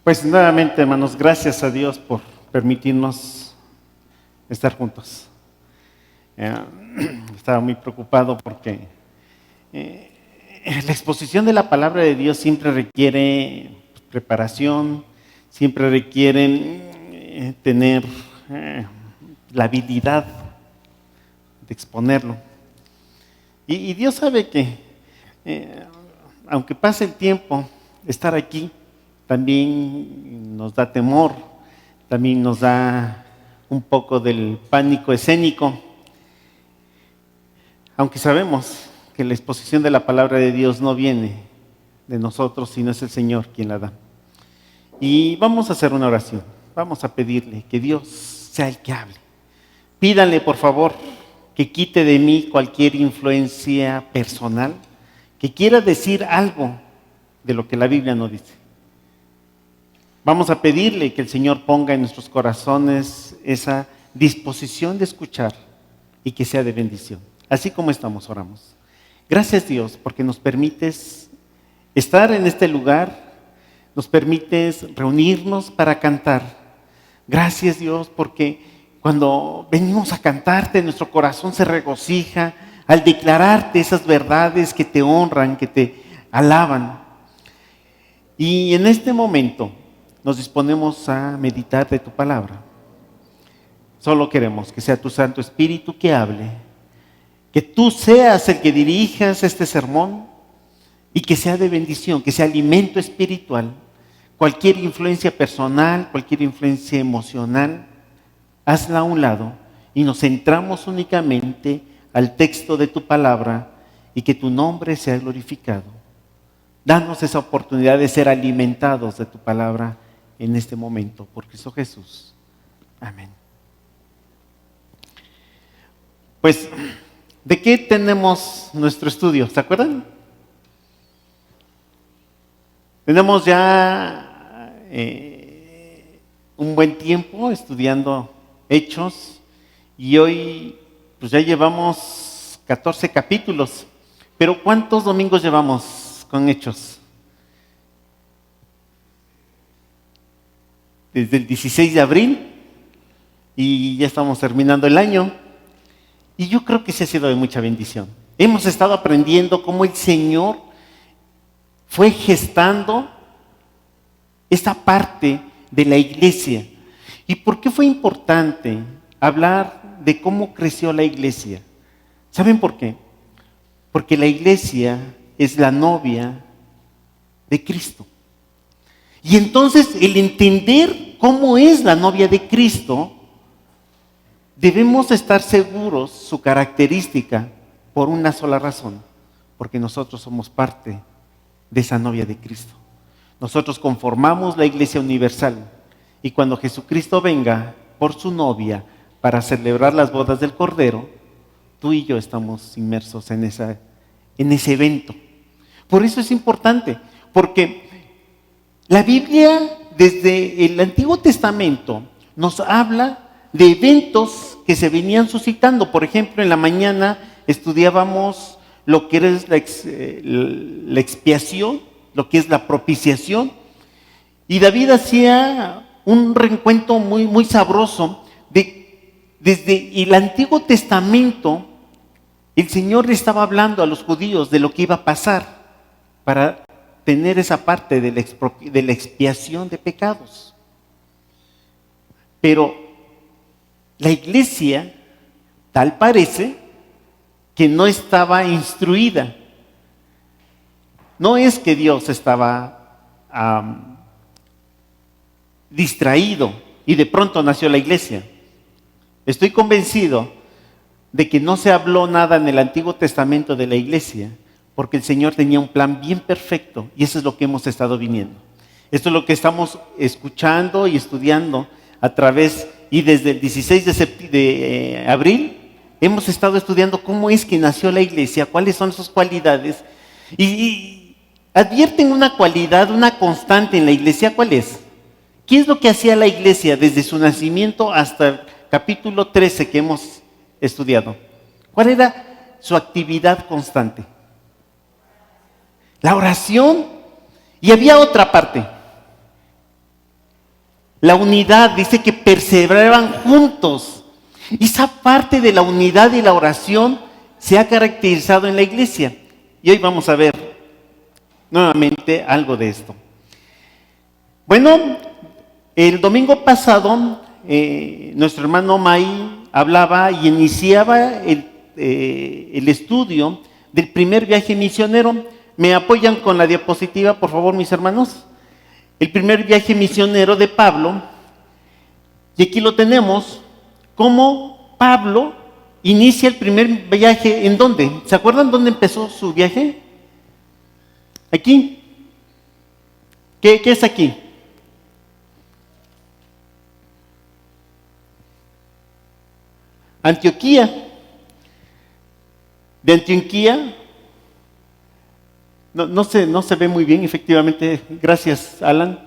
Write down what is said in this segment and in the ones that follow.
Pues nuevamente, hermanos, gracias a Dios por permitirnos estar juntos. Estaba muy preocupado porque la exposición de la palabra de Dios siempre requiere preparación, siempre requiere tener la habilidad de exponerlo. Y Dios sabe que, aunque pase el tiempo, estar aquí también nos da temor, también nos da un poco del pánico escénico, aunque sabemos que la exposición de la palabra de Dios no viene de nosotros, sino es el Señor quien la da. Y vamos a hacer una oración, vamos a pedirle que Dios sea el que hable. Pídanle, por favor, que quite de mí cualquier influencia personal, que quiera decir algo de lo que la Biblia no dice. Vamos a pedirle que el Señor ponga en nuestros corazones esa disposición de escuchar y que sea de bendición. Así como estamos, oramos. Gracias, Dios, porque nos permites estar en este lugar, nos permites reunirnos para cantar. Gracias, Dios, porque cuando venimos a cantarte, nuestro corazón se regocija al declararte esas verdades que te honran, que te alaban. Y en este momento nos disponemos a meditar de tu palabra. Solo queremos que sea tu Santo Espíritu que hable, que tú seas el que dirijas este sermón y que sea de bendición, que sea alimento espiritual. Cualquier influencia personal, cualquier influencia emocional, hazla a un lado y nos centramos únicamente al texto de tu palabra y que tu nombre sea glorificado. Danos esa oportunidad de ser alimentados de tu palabra en este momento, por Cristo Jesús. Amén. Pues, ¿de qué tenemos nuestro estudio? ¿Se acuerdan? Tenemos ya un buen tiempo estudiando Hechos y hoy pues ya llevamos 14 capítulos. Pero ¿cuántos domingos llevamos con Hechos? Desde el 16 de abril y ya estamos terminando el año. Y yo creo que sí ha sido de mucha bendición. Hemos estado aprendiendo cómo el Señor fue gestando esa parte de la iglesia. ¿Y por qué fue importante hablar de cómo creció la iglesia? ¿Saben por qué? Porque la iglesia es la novia de Cristo. Y entonces el entender cómo es la novia de Cristo, debemos estar seguros su característica por una sola razón, porque nosotros somos parte de esa novia de Cristo. Nosotros conformamos la iglesia universal y cuando Jesucristo venga por su novia para celebrar las bodas del Cordero, tú y yo estamos inmersos en ese evento. Por eso es importante, porque la Biblia desde el Antiguo Testamento nos habla de eventos que se venían suscitando. Por ejemplo, en la mañana estudiábamos lo que es la expiación, lo que es la propiciación. Y David hacía un recuento muy, muy sabroso desde el Antiguo Testamento. El Señor le estaba hablando a los judíos de lo que iba a pasar para tener esa parte de la expiación de pecados. Pero la iglesia, tal parece, que no estaba instruida. No es que Dios estaba distraído y de pronto nació la iglesia. Estoy convencido de que no se habló nada en el Antiguo Testamento de la iglesia, porque el Señor tenía un plan bien perfecto y eso es lo que hemos estado viniendo. Esto es lo que estamos escuchando y estudiando a través, y desde el 16 de abril, hemos estado estudiando cómo es que nació la iglesia, cuáles son sus cualidades, y advierten una cualidad, una constante en la iglesia. ¿Cuál es? ¿Qué es lo que hacía la iglesia desde su nacimiento hasta el capítulo 13 que hemos estudiado? ¿Cuál era su actividad constante? La oración. Y había otra parte. La unidad, dice que perseveraban juntos. Esa parte de la unidad y la oración se ha caracterizado en la iglesia. Y hoy vamos a ver nuevamente algo de esto. Bueno, el domingo pasado nuestro hermano May hablaba y iniciaba el estudio del primer viaje misionero. ¿Me apoyan con la diapositiva, por favor, mis hermanos? El primer viaje misionero de Pablo. Y aquí lo tenemos, cómo Pablo inicia el primer viaje. ¿En dónde? ¿Se acuerdan dónde empezó su viaje? Aquí. ¿Qué es aquí? Antioquía. De Antioquía, no se ve muy bien, efectivamente, gracias Alan.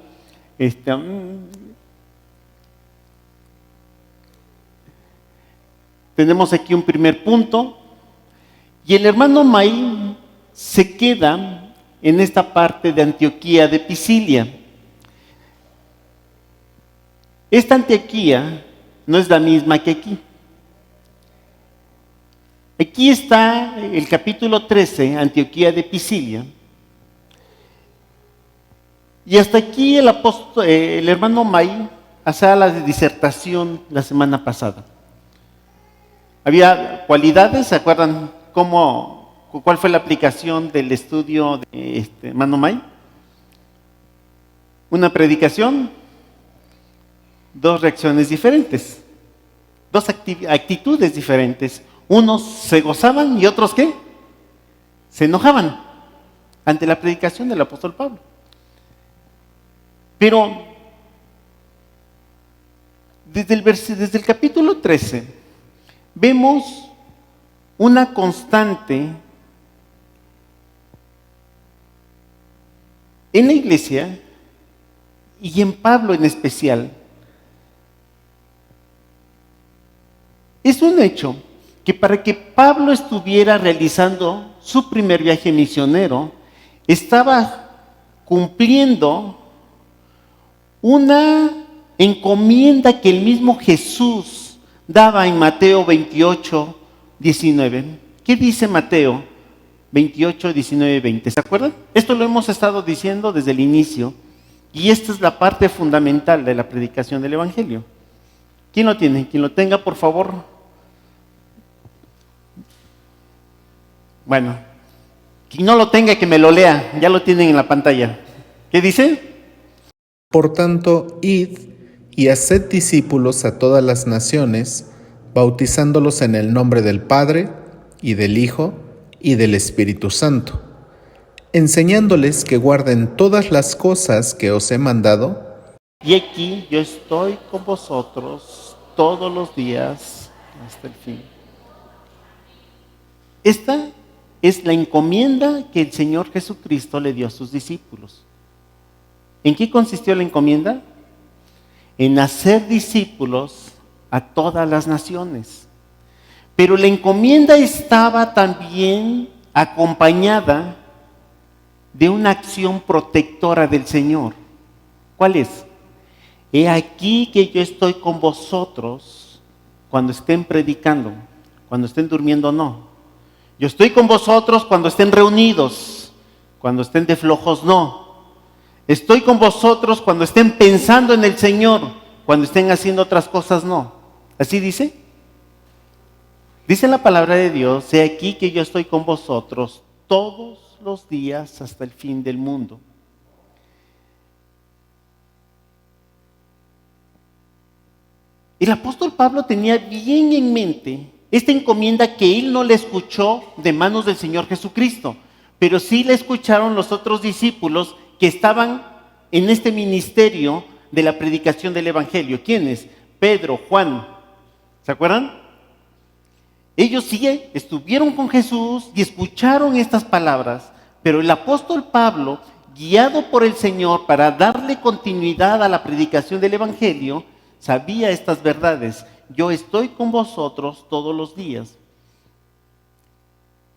Tenemos aquí un primer punto, y el hermano May se queda en esta parte de Antioquía de Pisidia. Esta Antioquía no es la misma que aquí. Aquí está el capítulo 13, Antioquía de Pisidia. Y hasta aquí el hermano May hacía la disertación la semana pasada. Había cualidades, ¿se acuerdan cuál fue la aplicación del estudio de hermano May? Una predicación, dos reacciones diferentes, dos actitudes diferentes. Unos se gozaban y otros ¿qué? Se enojaban ante la predicación del apóstol Pablo. Pero desde el capítulo 13 vemos una constante en la iglesia y en Pablo en especial. Es un hecho que para que Pablo estuviera realizando su primer viaje misionero, estaba cumpliendo una encomienda que el mismo Jesús daba en Mateo 28, 19. ¿Qué dice Mateo 28, 19, 20? ¿Se acuerdan? Esto lo hemos estado diciendo desde el inicio, y esta es la parte fundamental de la predicación del Evangelio. ¿Quién lo tiene? Quien lo tenga, por favor. Bueno, quien no lo tenga, que me lo lea, ya lo tienen en la pantalla. ¿Qué dice? Por tanto, id y haced discípulos a todas las naciones, bautizándolos en el nombre del Padre, y del Hijo, y del Espíritu Santo, enseñándoles que guarden todas las cosas que os he mandado. Y aquí yo estoy con vosotros todos los días hasta el fin. Esta es la encomienda que el Señor Jesucristo le dio a sus discípulos. ¿En qué consistió la encomienda? En hacer discípulos a todas las naciones. Pero la encomienda estaba también acompañada de una acción protectora del Señor. ¿Cuál es? He aquí que yo estoy con vosotros cuando estén predicando, cuando estén durmiendo no. Yo estoy con vosotros cuando estén reunidos, cuando estén de flojos no. Estoy con vosotros cuando estén pensando en el Señor, cuando estén haciendo otras cosas no. ¿Así dice? Dice la palabra de Dios, he aquí que yo estoy con vosotros todos los días hasta el fin del mundo. El apóstol Pablo tenía bien en mente esta encomienda que él no le escuchó de manos del Señor Jesucristo, pero sí le escucharon los otros discípulos que estaban en este ministerio de la predicación del Evangelio. ¿Quiénes? Pedro, Juan. ¿Se acuerdan? Ellos sí estuvieron con Jesús y escucharon estas palabras, pero el apóstol Pablo, guiado por el Señor para darle continuidad a la predicación del Evangelio, sabía estas verdades. Yo estoy con vosotros todos los días.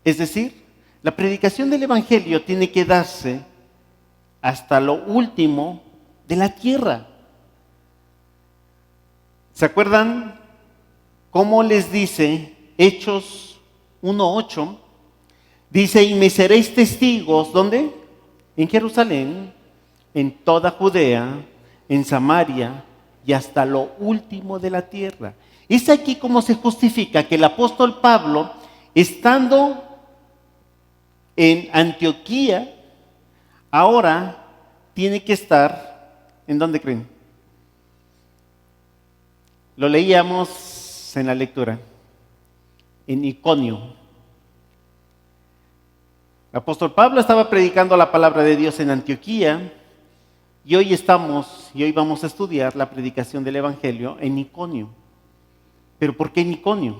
Es decir, la predicación del Evangelio tiene que darse hasta lo último de la tierra. ¿Se acuerdan cómo les dice Hechos 1:8? Dice, y me seréis testigos, ¿dónde? En Jerusalén, en toda Judea, en Samaria y hasta lo último de la tierra. Es aquí como se justifica que el apóstol Pablo, estando en Antioquía, ahora tiene que estar, ¿en dónde creen? Lo leíamos en la lectura, en Iconio. El apóstol Pablo estaba predicando la palabra de Dios en Antioquía y hoy vamos a estudiar la predicación del Evangelio en Iconio. ¿Pero por qué en Iconio?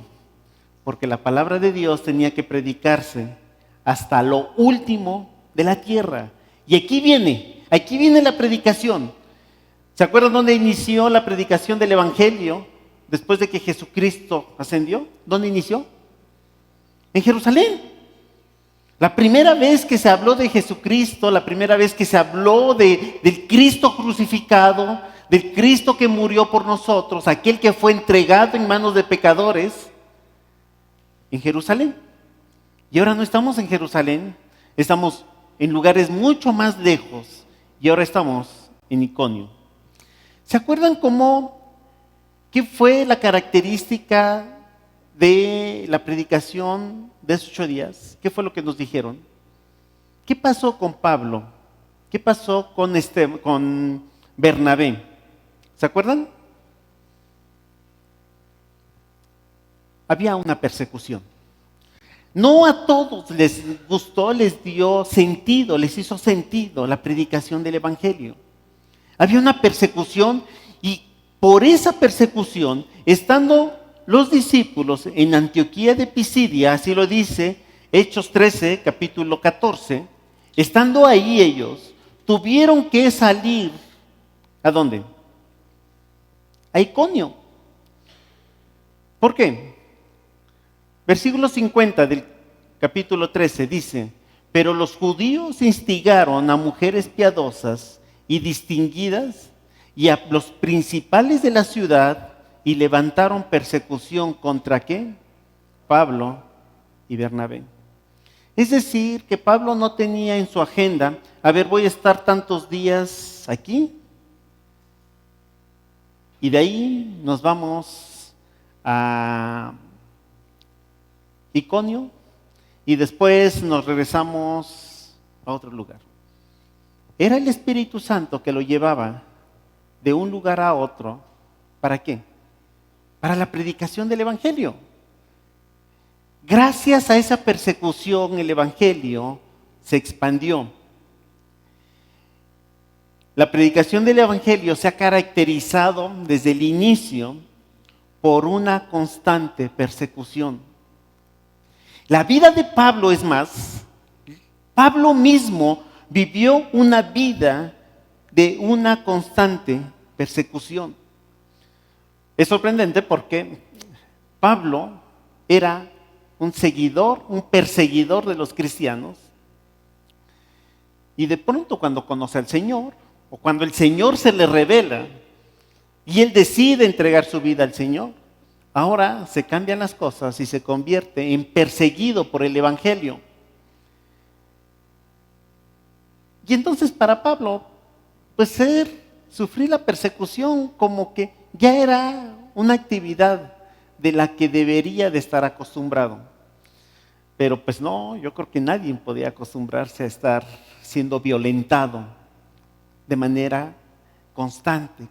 Porque la palabra de Dios tenía que predicarse hasta lo último de la tierra. Y aquí viene la predicación. ¿Se acuerdan dónde inició la predicación del Evangelio después de que Jesucristo ascendió? ¿Dónde inició? En Jerusalén. La primera vez que se habló de Jesucristo, la primera vez que se habló del Cristo crucificado, del Cristo que murió por nosotros, aquel que fue entregado en manos de pecadores, en Jerusalén. Y ahora no estamos en Jerusalén, estamos en lugares mucho más lejos y ahora estamos en Iconio. ¿Se acuerdan qué fue la característica de la predicación de esos 8 días? ¿Qué fue lo que nos dijeron? ¿Qué pasó con Pablo? ¿Qué pasó con Bernabé? ¿Se acuerdan? Había una persecución. No a todos les gustó, les dio sentido, les hizo sentido la predicación del Evangelio. Había una persecución y por esa persecución, estando los discípulos en Antioquía de Pisidia, así lo dice Hechos 13, capítulo 14, estando ahí ellos, tuvieron que salir, ¿a dónde? A Iconio. ¿Por qué? Versículo 50 del capítulo 13 dice, pero los judíos instigaron a mujeres piadosas y distinguidas y a los principales de la ciudad y levantaron persecución contra ¿qué? Pablo y Bernabé. Es decir, que Pablo no tenía en su agenda, voy a estar tantos días aquí y de ahí nos vamos a Iconio y después nos regresamos a otro lugar. Era el Espíritu Santo que lo llevaba de un lugar a otro. ¿Para qué? Para la predicación del Evangelio. Gracias a esa persecución, el Evangelio se expandió. La predicación del Evangelio se ha caracterizado desde el inicio por una constante persecución. La vida de Pablo es más, Pablo mismo vivió una vida de una constante persecución. Es sorprendente porque Pablo era un seguidor, un perseguidor de los cristianos. Y de pronto cuando conoce al Señor, o cuando el Señor se le revela, y él decide entregar su vida al Señor, ahora se cambian las cosas y se convierte en perseguido por el Evangelio. Y entonces para Pablo, pues sufrir la persecución como que ya era una actividad de la que debería de estar acostumbrado. Pero pues no, yo creo que nadie podía acostumbrarse a estar siendo violentado de manera constante.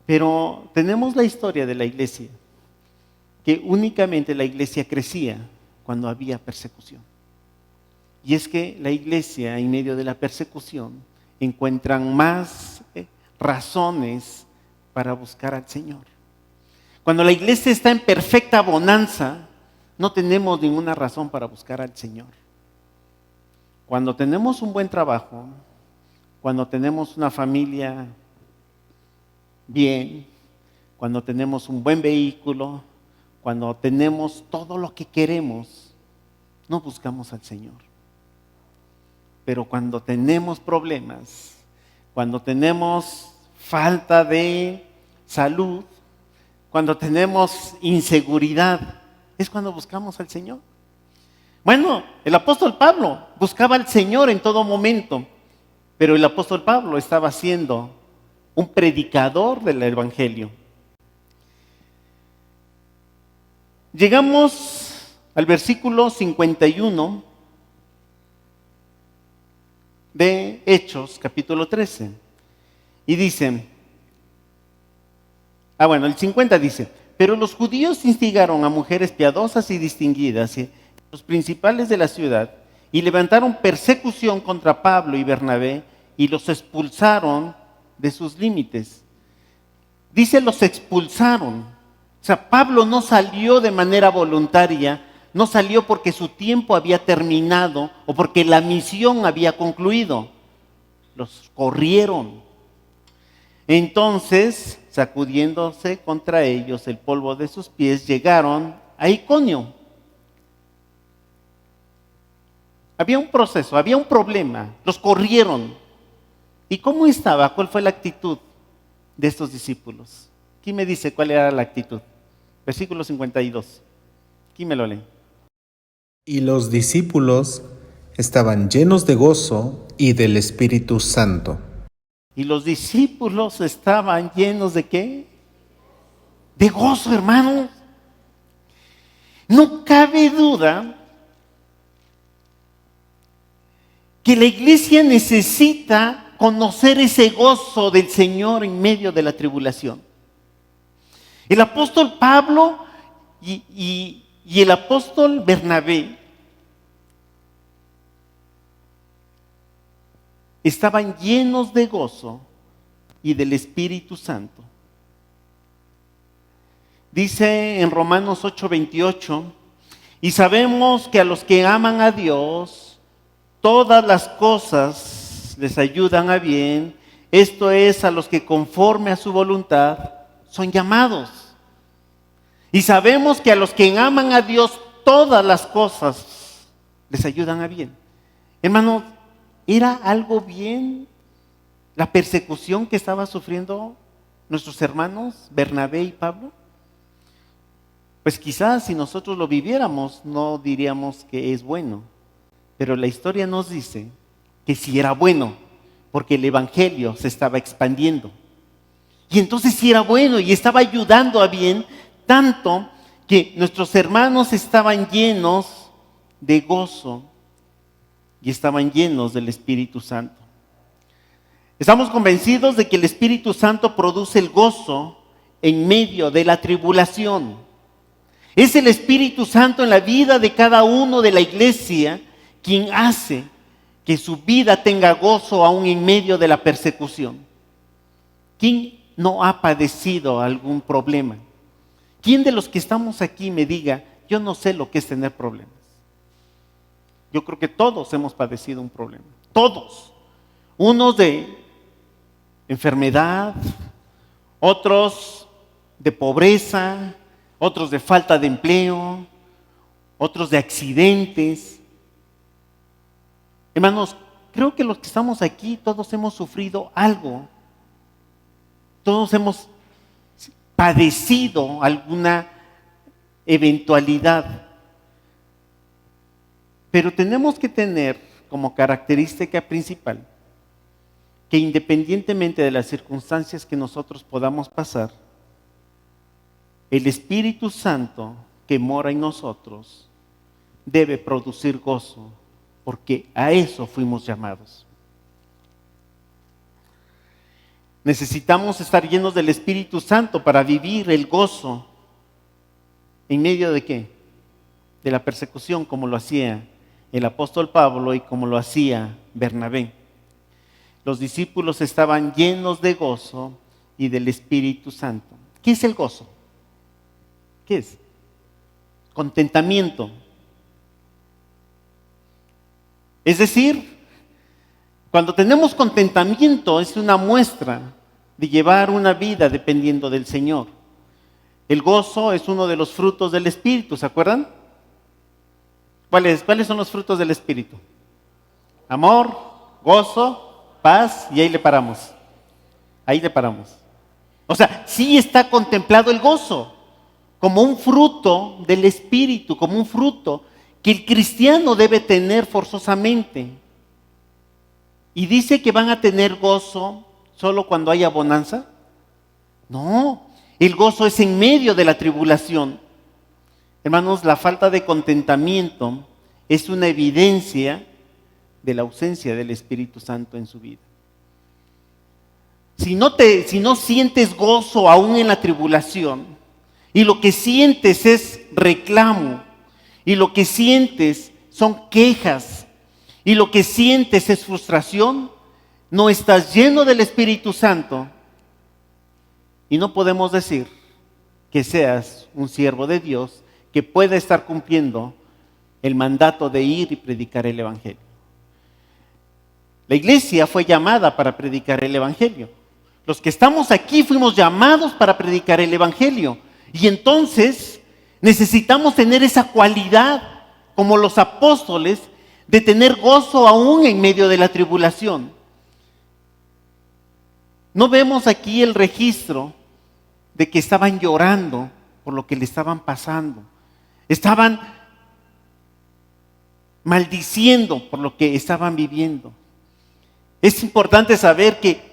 Pero tenemos la historia de la iglesia, que únicamente la iglesia crecía cuando había persecución. Y es que la iglesia, en medio de la persecución, encuentran más razones para buscar al Señor. Cuando la iglesia está en perfecta bonanza, no tenemos ninguna razón para buscar al Señor. Cuando tenemos un buen trabajo, cuando tenemos una familia bien, cuando tenemos un buen vehículo, cuando tenemos todo lo que queremos, no buscamos al Señor. Pero cuando tenemos problemas, cuando tenemos falta de salud, cuando tenemos inseguridad, es cuando buscamos al Señor. Bueno, el apóstol Pablo buscaba al Señor en todo momento, pero el apóstol Pablo estaba siendo un predicador del evangelio. Llegamos al versículo 51 de Hechos, capítulo 13, y dice, el 50 dice, pero los judíos instigaron a mujeres piadosas y distinguidas, los principales de la ciudad, y levantaron persecución contra Pablo y Bernabé, y los expulsaron de sus límites. Dice, los expulsaron. O sea, Pablo no salió de manera voluntaria, no salió porque su tiempo había terminado o porque la misión había concluido. Los corrieron. Entonces, sacudiéndose contra ellos el polvo de sus pies, llegaron a Iconio. Había un proceso, había un problema, los corrieron. ¿Y cómo estaba? ¿Cuál fue la actitud de estos discípulos? ¿Quién me dice cuál era la actitud? Versículo 52. ¿Quién me lo lee? Y los discípulos estaban llenos de gozo y del Espíritu Santo. Y los discípulos estaban llenos ¿de qué? De gozo, hermanos. No cabe duda que la iglesia necesita conocer ese gozo del Señor en medio de la tribulación. El apóstol Pablo y el apóstol Bernabé estaban llenos de gozo y del Espíritu Santo. Dice en Romanos 8:28, y sabemos que a los que aman a Dios, todas las cosas les ayudan a bien, esto es, a los que conforme a su voluntad son llamados. Y sabemos que a los que aman a Dios, todas las cosas les ayudan a bien. Hermanos, ¿era algo bien la persecución que estaban sufriendo nuestros hermanos Bernabé y Pablo? Pues quizás si nosotros lo viviéramos no diríamos que es bueno, pero la historia nos dice que sí era bueno, porque el evangelio se estaba expandiendo. Y entonces sí era bueno y estaba ayudando a bien, tanto que nuestros hermanos estaban llenos de gozo y estaban llenos del Espíritu Santo. Estamos convencidos de que el Espíritu Santo produce el gozo en medio de la tribulación. Es el Espíritu Santo en la vida de cada uno de la iglesia quien hace que su vida tenga gozo aún en medio de la persecución. ¿Quién no ha padecido algún problema? ¿Quién de los que estamos aquí me diga, yo no sé lo que es tener problemas? Yo creo que todos hemos padecido un problema, todos. Unos de enfermedad, otros de pobreza, otros de falta de empleo, otros de accidentes. Hermanos, creo que los que estamos aquí, todos hemos sufrido algo. Todos hemos padecido alguna eventualidad. Pero tenemos que tener como característica principal que independientemente de las circunstancias que nosotros podamos pasar, el Espíritu Santo que mora en nosotros debe producir gozo, porque a eso fuimos llamados. Necesitamos estar llenos del Espíritu Santo para vivir el gozo en medio de ¿qué? De la persecución, como lo hacía el apóstol Pablo y como lo hacía Bernabé. Los discípulos estaban llenos de gozo y del Espíritu Santo. ¿Qué es el gozo? ¿Qué es? Contentamiento. Es decir, cuando tenemos contentamiento es una muestra de llevar una vida dependiendo del Señor. El gozo es uno de los frutos del Espíritu, ¿se acuerdan? ¿Cuáles son los frutos del Espíritu? Amor, gozo, paz, y ahí le paramos. Ahí le paramos. O sea, sí está contemplado el gozo como un fruto del Espíritu, como un fruto que el cristiano debe tener forzosamente. Y dice que van a tener gozo solo cuando haya bonanza. No, el gozo es en medio de la tribulación. Hermanos, la falta de contentamiento es una evidencia de la ausencia del Espíritu Santo en su vida. Si no sientes gozo aún en la tribulación, y lo que sientes es reclamo, y lo que sientes son quejas, y lo que sientes es frustración, no estás lleno del Espíritu Santo, y no podemos decir que seas un siervo de Dios que pueda estar cumpliendo el mandato de ir y predicar el Evangelio. La iglesia fue llamada para predicar el Evangelio. Los que estamos aquí fuimos llamados para predicar el Evangelio. Y entonces necesitamos tener esa cualidad, como los apóstoles, de tener gozo aún en medio de la tribulación. No vemos aquí el registro de que estaban llorando por lo que le estaban pasando. Estaban maldiciendo por lo que estaban viviendo. Es importante saber que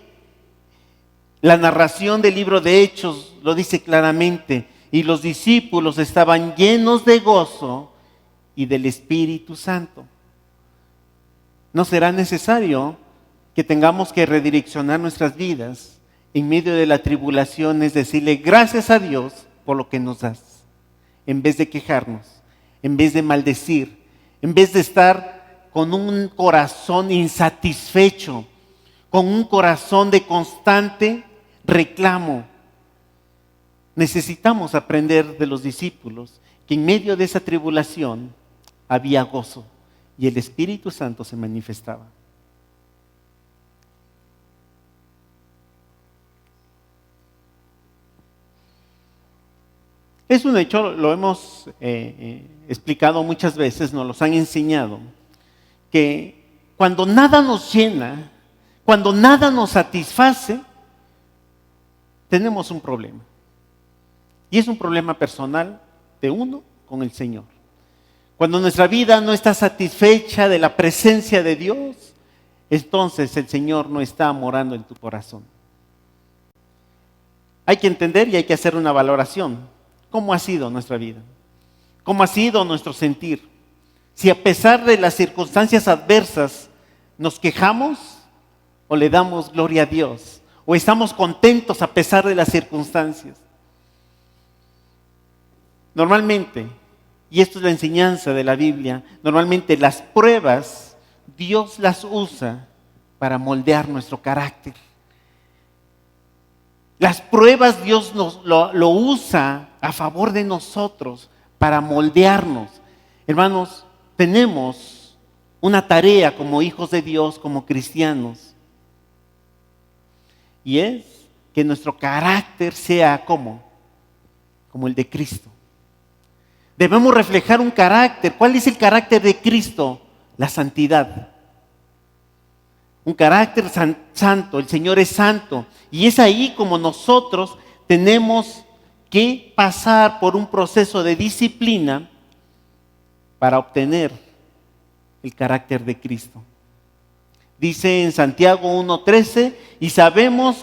la narración del libro de Hechos lo dice claramente, y los discípulos estaban llenos de gozo y del Espíritu Santo. ¿No será necesario que tengamos que redireccionar nuestras vidas en medio de la tribulación? Es decirle gracias a Dios por lo que nos das, en vez de quejarnos, en vez de maldecir, en vez de estar con un corazón insatisfecho, con un corazón de constante reclamo. Necesitamos aprender de los discípulos que en medio de esa tribulación había gozo y el Espíritu Santo se manifestaba. Es un hecho, lo hemos explicado muchas veces, nos los han enseñado, que cuando nada nos llena, cuando nada nos satisface, tenemos un problema. Y es un problema personal de uno con el Señor. Cuando nuestra vida no está satisfecha de la presencia de Dios, entonces el Señor no está morando en tu corazón. Hay que entender y hay que hacer una valoración. ¿Cómo ha sido nuestra vida? ¿Cómo ha sido nuestro sentir? Si a pesar de las circunstancias adversas nos quejamos o le damos gloria a Dios, o estamos contentos a pesar de las circunstancias. Normalmente, y esto es la enseñanza de la Biblia, normalmente las pruebas Dios las usa para moldear nuestro carácter. Las pruebas Dios lo usa a favor de nosotros para moldearnos. Hermanos, tenemos una tarea como hijos de Dios, como cristianos, y es que nuestro carácter sea como el de Cristo. Debemos reflejar un carácter. ¿Cuál es el carácter de Cristo? La santidad. Un carácter santo. El Señor es santo. Y es ahí como nosotros tenemos que pasar por un proceso de disciplina para obtener el carácter de Cristo. Dice en Santiago 1:13, y sabiendo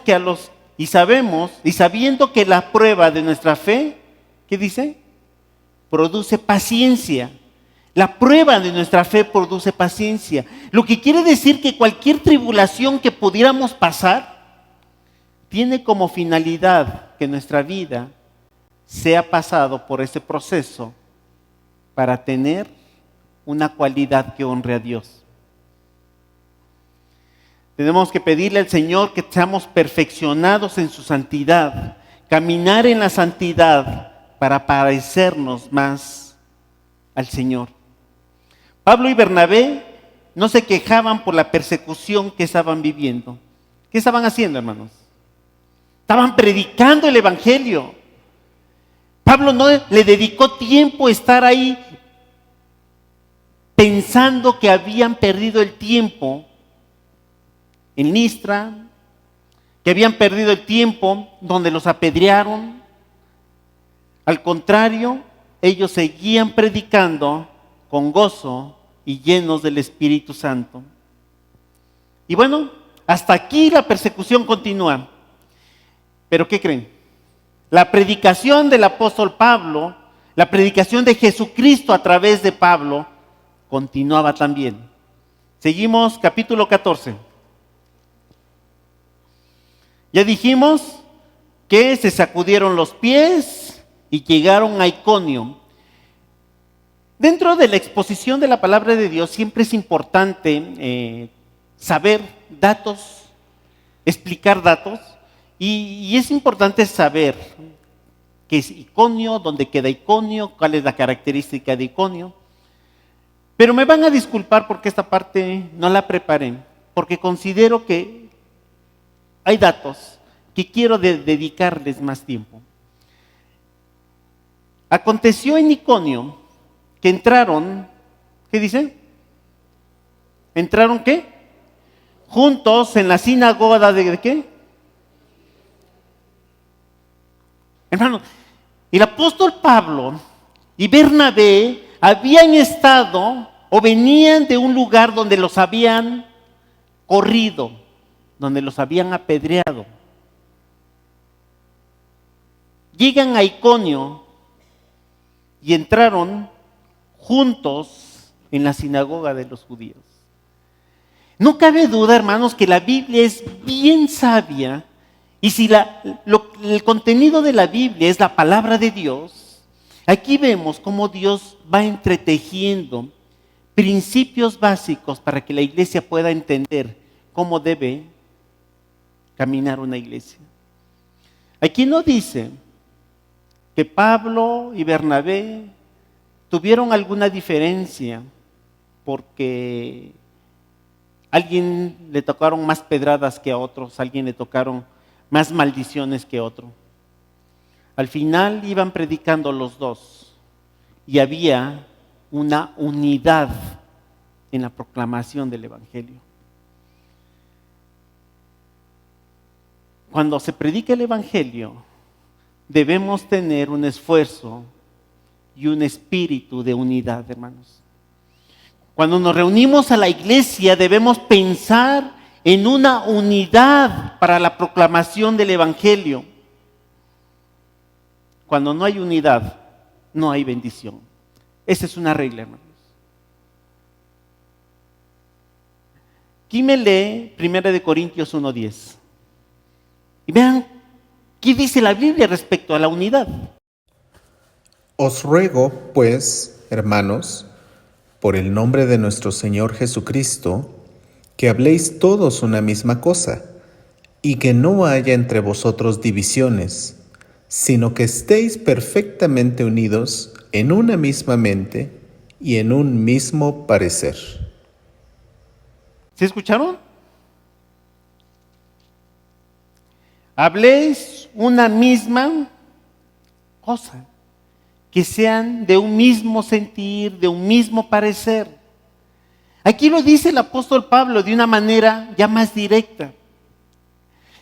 que la prueba de nuestra fe, ¿qué dice? Produce paciencia. La prueba de nuestra fe produce paciencia. Lo que quiere decir que cualquier tribulación que pudiéramos pasar tiene como finalidad que nuestra vida sea pasado por ese proceso para tener una cualidad que honre a Dios. Tenemos que pedirle al Señor que seamos perfeccionados en su santidad, caminar en la santidad para parecernos más al Señor. Pablo y Bernabé no se quejaban por la persecución que estaban viviendo. ¿Qué estaban haciendo, hermanos? Estaban predicando el Evangelio. Pablo no le dedicó tiempo a estar ahí pensando que habían perdido el tiempo en Listra, que habían perdido el tiempo, donde los apedrearon. Al contrario, ellos seguían predicando con gozo y llenos del Espíritu Santo. Y bueno, hasta aquí la persecución continúa. ¿Pero qué creen? La predicación del apóstol Pablo, la predicación de Jesucristo a través de Pablo, continuaba también. Seguimos, capítulo 14. Ya dijimos que se sacudieron los pies y llegaron a Iconio. Dentro de la exposición de la palabra de Dios siempre es importante saber datos, explicar datos, y es importante saber qué es Iconio, dónde queda Iconio, cuál es la característica de Iconio. Pero me van a disculpar porque esta parte no la preparé, porque considero que hay datos que quiero dedicarles más tiempo. Aconteció en Iconio que entraron, ¿qué dice? ¿Entraron qué? Juntos en la sinagoga de ¿qué? Hermanos, el apóstol Pablo y Bernabé habían estado o venían de un lugar donde los habían corrido, donde los habían apedreado. Llegan a Iconio y entraron juntos en la sinagoga de los judíos. No cabe duda, hermanos, que la Biblia es bien sabia, y si el contenido de la Biblia es la palabra de Dios, aquí vemos cómo Dios va entretejiendo principios básicos para que la iglesia pueda entender cómo debe caminar una iglesia. Aquí no dice que Pablo y Bernabé tuvieron alguna diferencia porque a alguien le tocaron más pedradas que a otros, a alguien le tocaron más maldiciones que a otro. Al final iban predicando los dos y había una unidad en la proclamación del Evangelio. Cuando se predica el Evangelio, debemos tener un esfuerzo y un espíritu de unidad, hermanos. Cuando nos reunimos a la iglesia, debemos pensar en una unidad para la proclamación del Evangelio. Cuando no hay unidad, no hay bendición. Esa es una regla, hermanos. Aquí me lee 1 Corintios 1:10. Y vean qué dice la Biblia respecto a la unidad. Os ruego, pues, hermanos, por el nombre de nuestro Señor Jesucristo, que habléis todos una misma cosa, y que no haya entre vosotros divisiones, sino que estéis perfectamente unidos en una misma mente y en un mismo parecer. ¿Sí escucharon? Habléis una misma cosa, que sean de un mismo sentir, de un mismo parecer. Aquí lo dice el apóstol Pablo de una manera ya más directa.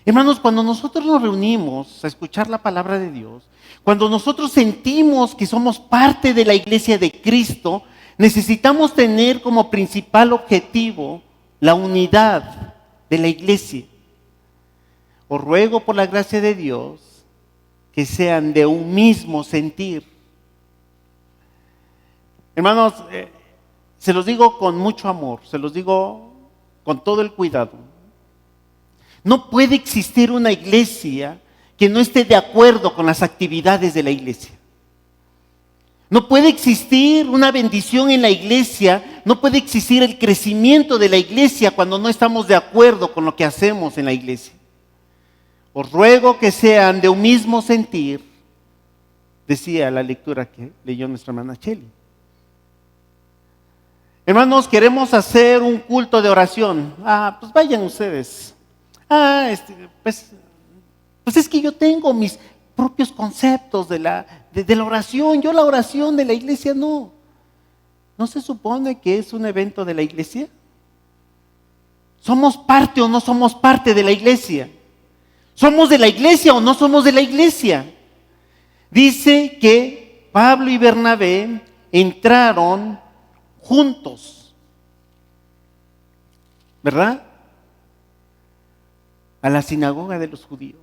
Hermanos, cuando nosotros nos reunimos a escuchar la palabra de Dios, cuando nosotros sentimos que somos parte de la iglesia de Cristo, necesitamos tener como principal objetivo la unidad de la iglesia. Os ruego por la gracia de Dios que sean de un mismo sentir. Hermanos, se los digo con mucho amor, se los digo con todo el cuidado. No puede existir una iglesia que no esté de acuerdo con las actividades de la iglesia. No puede existir una bendición en la iglesia, no puede existir el crecimiento de la iglesia cuando no estamos de acuerdo con lo que hacemos en la iglesia. Os ruego que sean de un mismo sentir, decía la lectura que leyó nuestra hermana Cheli. Hermanos, queremos hacer un culto de oración. Pues vayan ustedes. Pues es que yo tengo mis propios conceptos de la oración. Yo la oración de la iglesia no. ¿No se supone que es un evento de la iglesia? ¿Somos parte o no somos parte de la iglesia? ¿Somos de la iglesia o no somos de la iglesia? Dice que Pablo y Bernabé entraron juntos, ¿verdad? A la sinagoga de los judíos.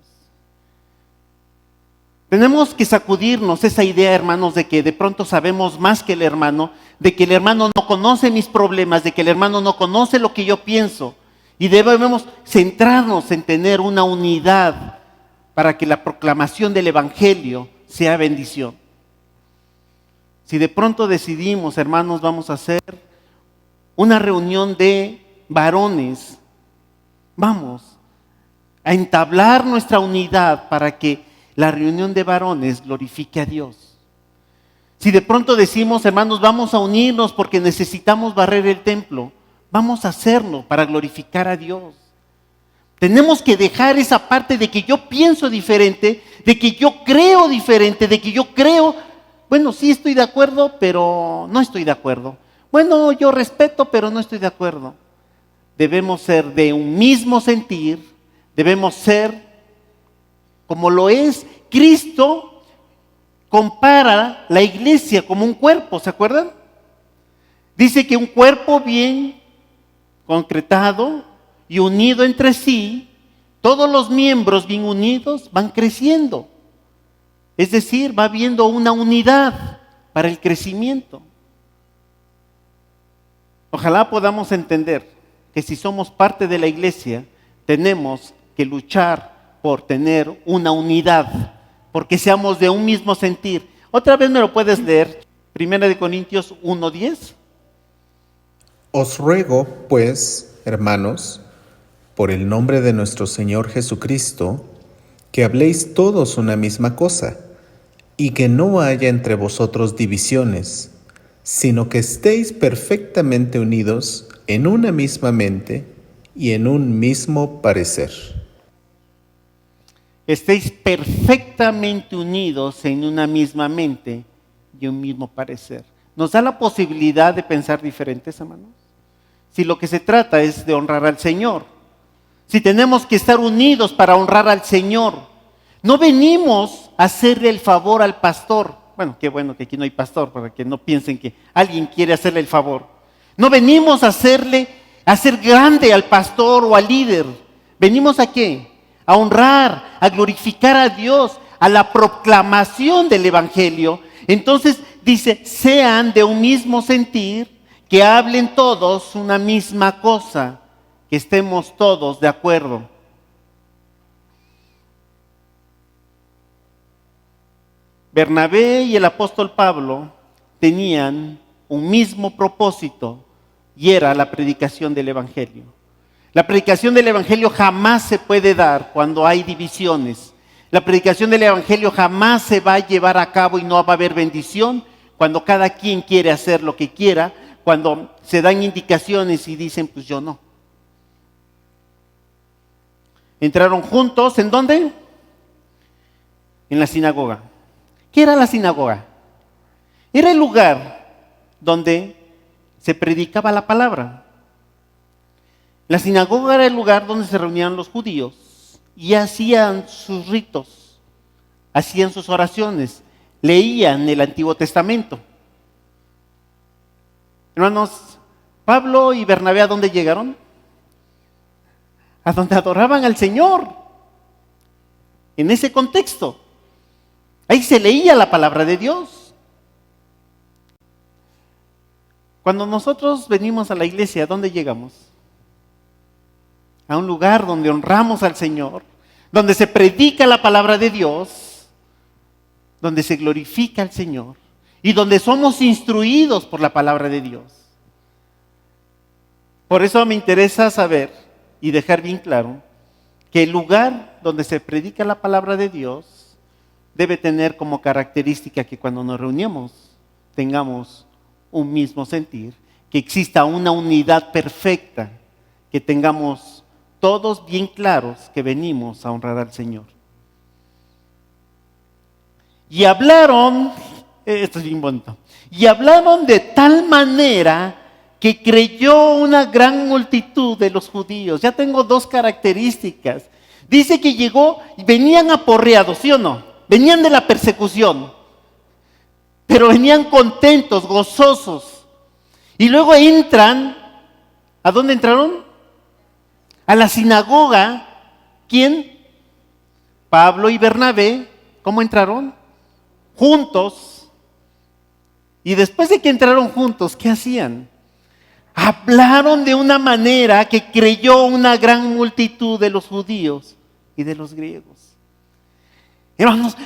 Tenemos que sacudirnos esa idea, hermanos, de que de pronto sabemos más que el hermano, de que el hermano no conoce mis problemas, de que el hermano no conoce lo que yo pienso. Y debemos centrarnos en tener una unidad para que la proclamación del Evangelio sea bendición. Si de pronto decidimos, hermanos, vamos a hacer una reunión de varones, vamos a entablar nuestra unidad para que la reunión de varones glorifique a Dios. Si de pronto decimos, hermanos, vamos a unirnos porque necesitamos barrer el templo, vamos a hacerlo para glorificar a Dios. Tenemos que dejar esa parte de que yo pienso diferente, de que yo creo diferente, de que yo creo, bueno, sí estoy de acuerdo, pero no estoy de acuerdo. Bueno, yo respeto, pero no estoy de acuerdo. Debemos ser de un mismo sentir, debemos ser como lo es Cristo. Compara la iglesia como un cuerpo, ¿se acuerdan? Dice que un cuerpo bien concretado y unido entre sí, todos los miembros bien unidos van creciendo. Es decir, va habiendo una unidad para el crecimiento. Ojalá podamos entender que si somos parte de la iglesia, tenemos que luchar por tener una unidad, porque seamos de un mismo sentir. Otra vez me lo puedes leer, 1 Corintios 1:10. Os ruego, pues, hermanos, por el nombre de nuestro Señor Jesucristo, que habléis todos una misma cosa, y que no haya entre vosotros divisiones, sino que estéis perfectamente unidos en una misma mente y en un mismo parecer. Estéis perfectamente unidos en una misma mente y un mismo parecer. ¿Nos da la posibilidad de pensar diferentes, hermanos? Si lo que se trata es de honrar al Señor, si tenemos que estar unidos para honrar al Señor, no venimos a hacerle el favor al pastor. Bueno, qué bueno que aquí no hay pastor, para que no piensen que alguien quiere hacerle el favor. No venimos a hacer grande al pastor o al líder. ¿Venimos a qué? A honrar, a glorificar a Dios, a la proclamación del Evangelio. Entonces dice, sean de un mismo sentir, que hablen todos una misma cosa, que estemos todos de acuerdo. Bernabé y el apóstol Pablo tenían un mismo propósito y era la predicación del Evangelio. La predicación del Evangelio jamás se puede dar cuando hay divisiones. La predicación del Evangelio jamás se va a llevar a cabo y no va a haber bendición cuando cada quien quiere hacer lo que quiera, cuando se dan indicaciones y dicen, pues yo no. Entraron juntos, ¿en dónde? En la sinagoga. ¿Qué era la sinagoga? Era el lugar donde se predicaba la palabra. La sinagoga era el lugar donde se reunían los judíos y hacían sus ritos, hacían sus oraciones, leían el Antiguo Testamento. Hermanos, Pablo y Bernabé, ¿a dónde llegaron? A donde adoraban al Señor. En ese contexto. Ahí se leía la palabra de Dios. Cuando nosotros venimos a la iglesia, ¿a dónde llegamos? A un lugar donde honramos al Señor, donde se predica la palabra de Dios, donde se glorifica al Señor y donde somos instruidos por la palabra de Dios. Por eso me interesa saber y dejar bien claro que el lugar donde se predica la palabra de Dios debe tener como característica que cuando nos reunimos tengamos un mismo sentir, que exista una unidad perfecta, que tengamos todos bien claros que venimos a honrar al Señor. Y hablaron, esto es bien bonito, y hablaron de tal manera que creyó una gran multitud de los judíos. Ya tengo dos características. Dice que llegó y venían aporreados, ¿sí o no? Venían de la persecución, pero venían contentos, gozosos. Y luego entran, ¿a dónde entraron? A la sinagoga. ¿Quién? Pablo y Bernabé. ¿Cómo entraron? Juntos. Y después de que entraron juntos, ¿qué hacían? Hablaron de una manera que creyó una gran multitud de los judíos y de los griegos. Hermanos,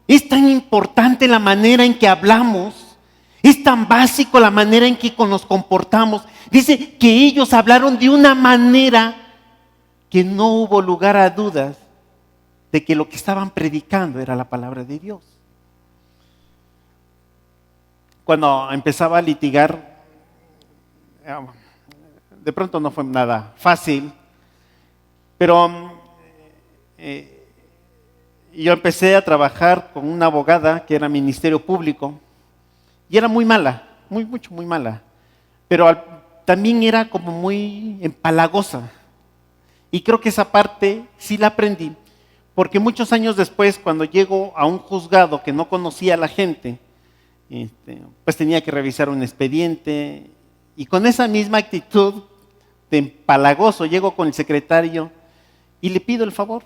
es tan importante la manera en que hablamos, es tan básico la manera en que nos comportamos. Dice que ellos hablaron de una manera que no hubo lugar a dudas de que lo que estaban predicando era la palabra de Dios. Cuando empezaba a litigar, de pronto no fue nada fácil, pero yo empecé a trabajar con una abogada que era ministerio público y era muy mala, muy mala, pero también era como muy empalagosa. Y creo que esa parte sí la aprendí, porque muchos años después, cuando llego a un juzgado que no conocía a la gente, pues tenía que revisar un expediente, y con esa misma actitud de empalagoso llego con el secretario y le pido el favor.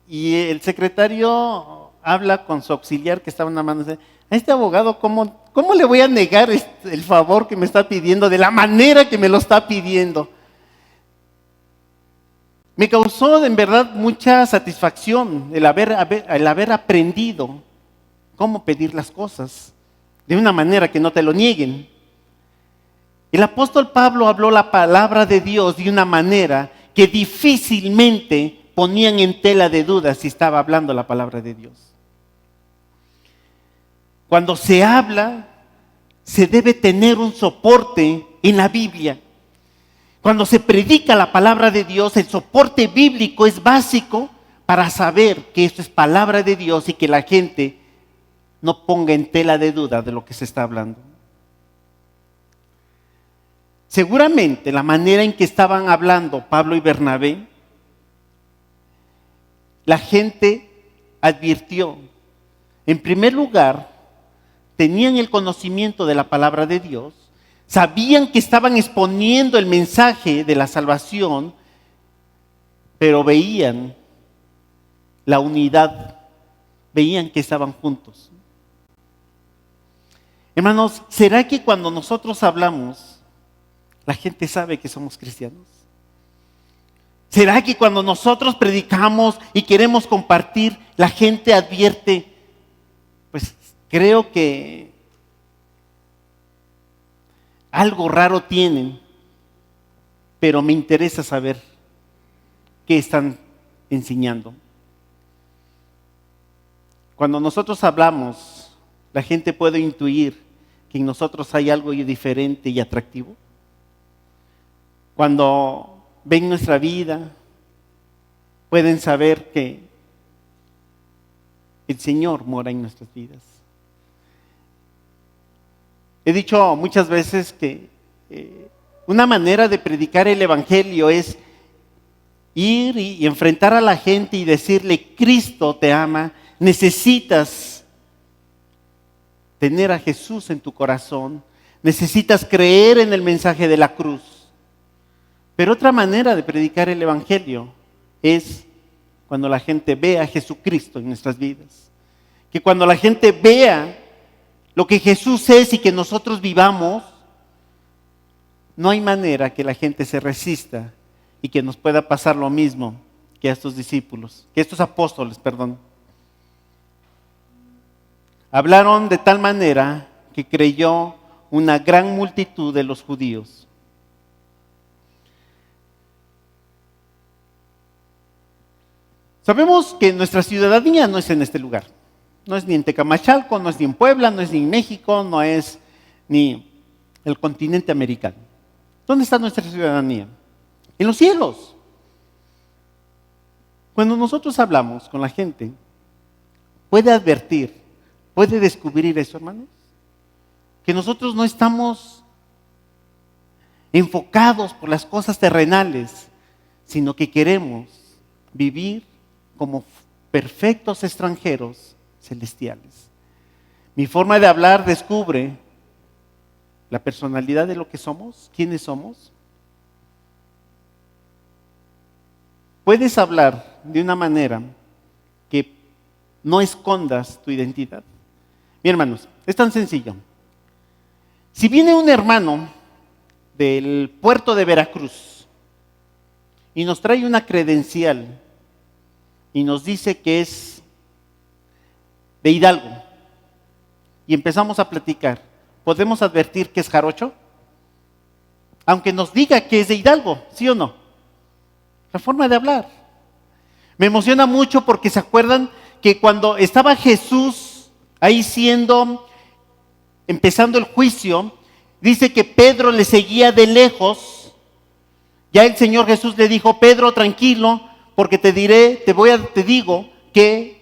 Y el secretario habla con su auxiliar que estaba en la mano y dice: a este abogado, ¿cómo le voy a negar el favor que me está pidiendo de la manera que me lo está pidiendo? Me causó en verdad mucha satisfacción el haber aprendido cómo pedir las cosas de una manera que no te lo nieguen. El apóstol Pablo habló la palabra de Dios de una manera que difícilmente ponían en tela de duda si estaba hablando la palabra de Dios. Cuando se habla, se debe tener un soporte en la Biblia. Cuando se predica la palabra de Dios, el soporte bíblico es básico para saber que esto es palabra de Dios y que la gente no ponga en tela de duda de lo que se está hablando. Seguramente la manera en que estaban hablando Pablo y Bernabé, la gente advirtió. En primer lugar, tenían el conocimiento de la palabra de Dios, sabían que estaban exponiendo el mensaje de la salvación, pero veían la unidad, veían que estaban juntos. Hermanos, ¿será que cuando nosotros hablamos, la gente sabe que somos cristianos? ¿Será que cuando nosotros predicamos y queremos compartir, la gente advierte? Pues creo que algo raro tienen, pero me interesa saber qué están enseñando. Cuando nosotros hablamos, la gente puede intuir que en nosotros hay algo diferente y atractivo. Cuando ven nuestra vida, pueden saber que el Señor mora en nuestras vidas. He dicho muchas veces que una manera de predicar el Evangelio es ir y enfrentar a la gente y decirle: Cristo te ama, necesitas tener a Jesús en tu corazón, necesitas creer en el mensaje de la cruz. Pero otra manera de predicar el Evangelio es cuando la gente vea a Jesucristo en nuestras vidas. Que cuando la gente vea lo que Jesús es y que nosotros vivamos, no hay manera que la gente se resista y que nos pueda pasar lo mismo que a estos discípulos, que a estos apóstoles, perdón. Hablaron de tal manera que creyó una gran multitud de los judíos. Sabemos que nuestra ciudadanía no es en este lugar. No es ni en Tecamachalco, no es ni en Puebla, no es ni en México, no es ni el continente americano. ¿Dónde está nuestra ciudadanía? En los cielos. Cuando nosotros hablamos con la gente, puede advertir, puede descubrir eso, hermanos, que nosotros no estamos enfocados por las cosas terrenales, sino que queremos vivir como perfectos extranjeros celestiales. Mi forma de hablar descubre la personalidad de lo que somos, quiénes somos. Puedes hablar de una manera que no escondas tu identidad. Bien, hermanos, es tan sencillo. Si viene un hermano del puerto de Veracruz y nos trae una credencial y nos dice que es de Hidalgo y empezamos a platicar, ¿podemos advertir que es jarocho? Aunque nos diga que es de Hidalgo, ¿sí o no? La forma de hablar. Me emociona mucho porque se acuerdan que cuando estaba Jesús ahí empezando el juicio, dice que Pedro le seguía de lejos. Ya el Señor Jesús le dijo: Pedro, tranquilo, porque te digo que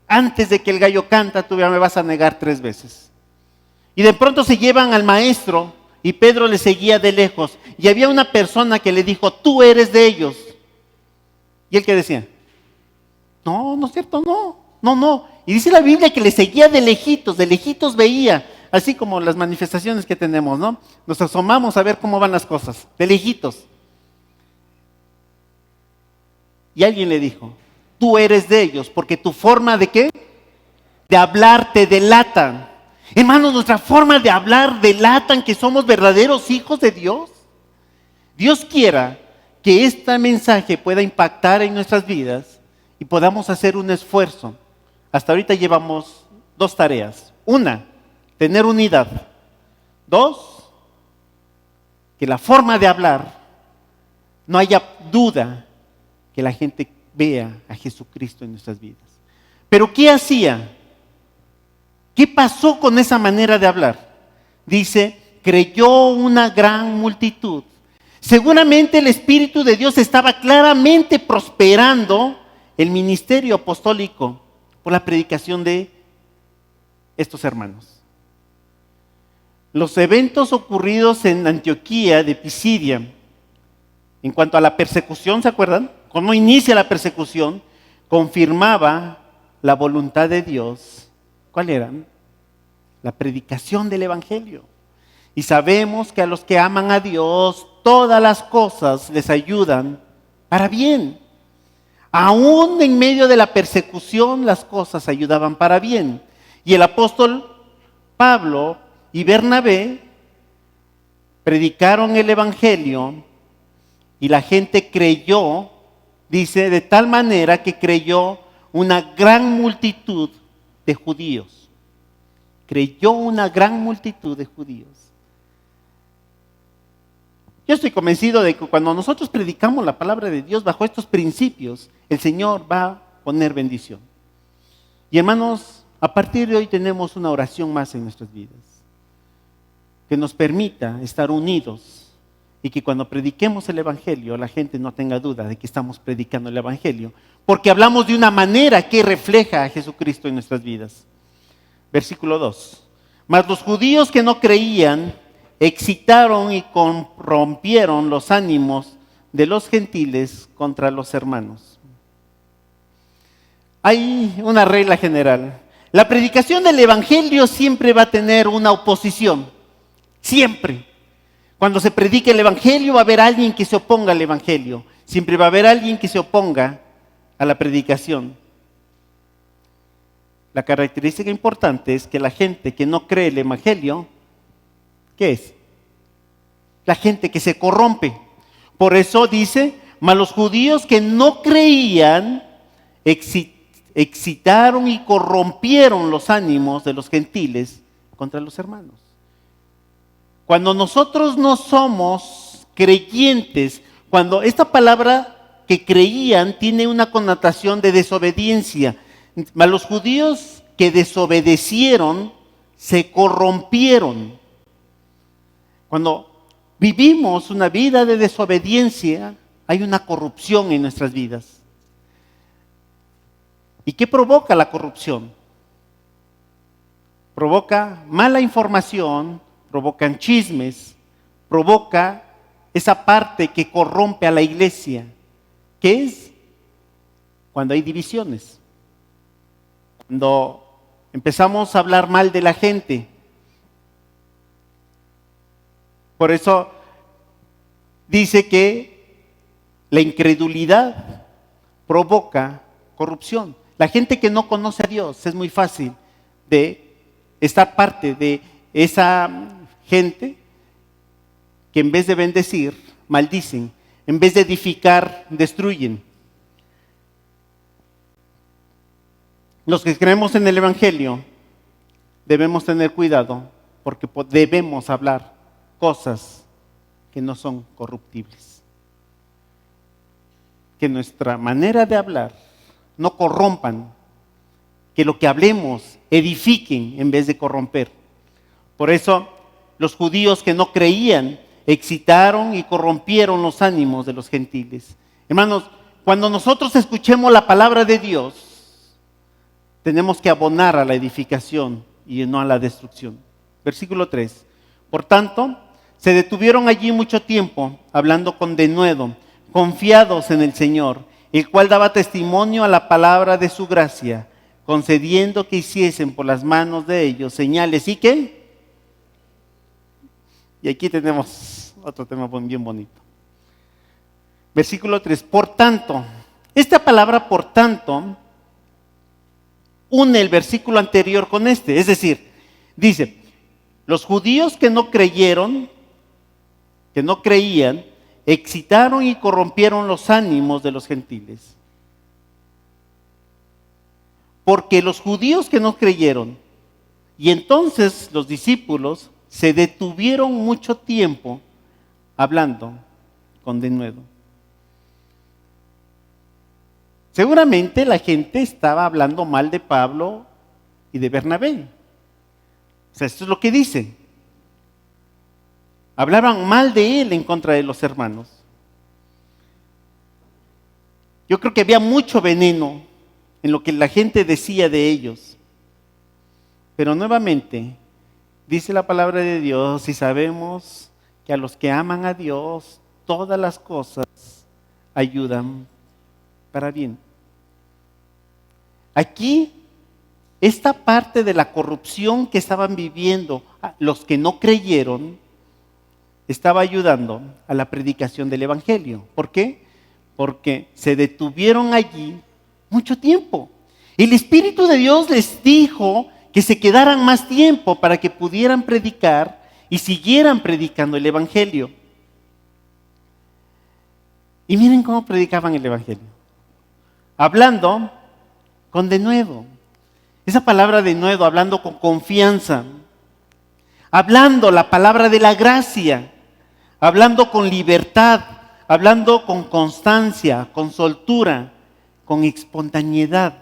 antes de que el gallo canta, tú ya me vas a negar 3 veces. Y de pronto se llevan al maestro y Pedro le seguía de lejos. Y había una persona que le dijo: tú eres de ellos. ¿Y él qué decía? No, no es cierto, no. Y dice la Biblia que le seguía de lejitos veía, así como las manifestaciones que tenemos, ¿no? Nos asomamos a ver cómo van las cosas, de lejitos. Y alguien le dijo: tú eres de ellos, porque tu forma ¿de qué? De hablar te delatan. Hermanos, nuestra forma de hablar delatan que somos verdaderos hijos de Dios. Dios quiera que este mensaje pueda impactar en nuestras vidas y podamos hacer un esfuerzo. Hasta ahorita llevamos 2 tareas. 1, tener unidad. 2, que la forma de hablar no haya duda que la gente vea a Jesucristo en nuestras vidas. Pero ¿qué hacía? ¿Qué pasó con esa manera de hablar? Dice, creyó una gran multitud. Seguramente el Espíritu de Dios estaba claramente prosperando el ministerio apostólico por la predicación de estos hermanos. Los eventos ocurridos en Antioquía de Pisidia, en cuanto a la persecución, ¿se acuerdan? Cómo inicia la persecución, confirmaba la voluntad de Dios. ¿Cuál era? La predicación del Evangelio. Y sabemos que a los que aman a Dios, todas las cosas les ayudan para bien. Aún en medio de la persecución, las cosas ayudaban para bien. Y el apóstol Pablo y Bernabé predicaron el Evangelio y la gente creyó, dice, de tal manera que creyó una gran multitud de judíos. Creyó una gran multitud de judíos. Yo estoy convencido de que cuando nosotros predicamos la palabra de Dios bajo estos principios, el Señor va a poner bendición. Y hermanos, a partir de hoy tenemos una oración más en nuestras vidas, que nos permita estar unidos y que cuando prediquemos el Evangelio la gente no tenga duda de que estamos predicando el Evangelio, porque hablamos de una manera que refleja a Jesucristo en nuestras vidas. Versículo 2. Mas los judíos que no creían excitaron y corrompieron los ánimos de los gentiles contra los hermanos. Hay una regla general. La predicación del Evangelio siempre va a tener una oposición. Siempre. Cuando se predique el Evangelio va a haber alguien que se oponga al Evangelio. Siempre va a haber alguien que se oponga a la predicación. La característica importante es que la gente que no cree el Evangelio, ¿qué es? La gente que se corrompe. Por eso dice, mas los judíos que no creían excitaron y corrompieron los ánimos de los gentiles contra los hermanos. Cuando nosotros no somos creyentes, cuando esta palabra que creían tiene una connotación de desobediencia, mas los judíos que desobedecieron se corrompieron. Cuando vivimos una vida de desobediencia, hay una corrupción en nuestras vidas. ¿Y qué provoca la corrupción? Provoca mala información, provocan chismes, provoca esa parte que corrompe a la iglesia. ¿Qué es? Cuando hay divisiones. Cuando empezamos a hablar mal de la gente. Por eso dice que la incredulidad provoca corrupción. La gente que no conoce a Dios es muy fácil de estar parte de esa gente que en vez de bendecir, maldicen. En vez de edificar, destruyen. Los que creemos en el Evangelio debemos tener cuidado porque debemos hablar cosas que no son corruptibles. Que nuestra manera de hablar no corrompan, que lo que hablemos edifiquen en vez de corromper. Por eso los judíos que no creían excitaron y corrompieron los ánimos de los gentiles. Hermanos, cuando nosotros escuchemos la palabra de Dios, tenemos que abonar a la edificación y no a la destrucción. Versículo 3. Por tanto, se detuvieron allí mucho tiempo, hablando con denuedo, confiados en el Señor, el cual daba testimonio a la palabra de su gracia, concediendo que hiciesen por las manos de ellos señales. ¿Y qué? Y aquí tenemos otro tema bien bonito. Versículo 3. Por tanto, esta palabra por tanto une el versículo anterior con este. Es decir, dice, los judíos que no creyeron, que no creían, excitaron y corrompieron los ánimos de los gentiles. Porque los judíos que no creyeron, y entonces los discípulos se detuvieron mucho tiempo hablando con denuedo. Seguramente la gente estaba hablando mal de Pablo y de Bernabé. O sea, esto es lo que dice. Hablaban mal de él en contra de los hermanos. Yo creo que había mucho veneno en lo que la gente decía de ellos. Pero nuevamente, dice la palabra de Dios y sabemos que a los que aman a Dios, todas las cosas ayudan para bien. Aquí, esta parte de la corrupción que estaban viviendo los que no creyeron, estaba ayudando a la predicación del Evangelio. ¿Por qué? Porque se detuvieron allí mucho tiempo. El Espíritu de Dios les dijo que se quedaran más tiempo para que pudieran predicar y siguieran predicando el Evangelio. Y miren cómo predicaban el Evangelio. Hablando con denuedo. Esa palabra denuedo, hablando con confianza. Hablando la palabra de la gracia. Hablando con libertad. Hablando con constancia, con soltura, con espontaneidad.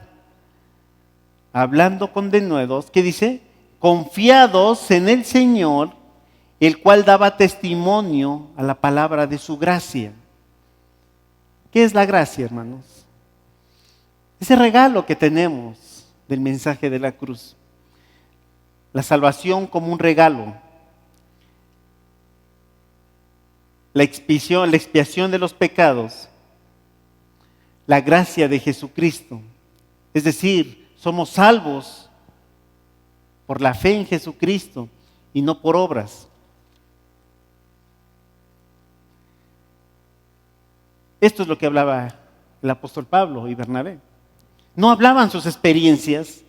Hablando con denuedos, ¿qué dice? Confiados en el Señor, el cual daba testimonio a la palabra de su gracia. ¿Qué es la gracia, hermanos? Ese regalo que tenemos del mensaje de la cruz. La salvación como un regalo. La expiación de los pecados. La gracia de Jesucristo. Es decir, somos salvos por la fe en Jesucristo y no por obras. Esto es lo que hablaba el apóstol Pablo y Bernabé. No hablaban sus experiencias,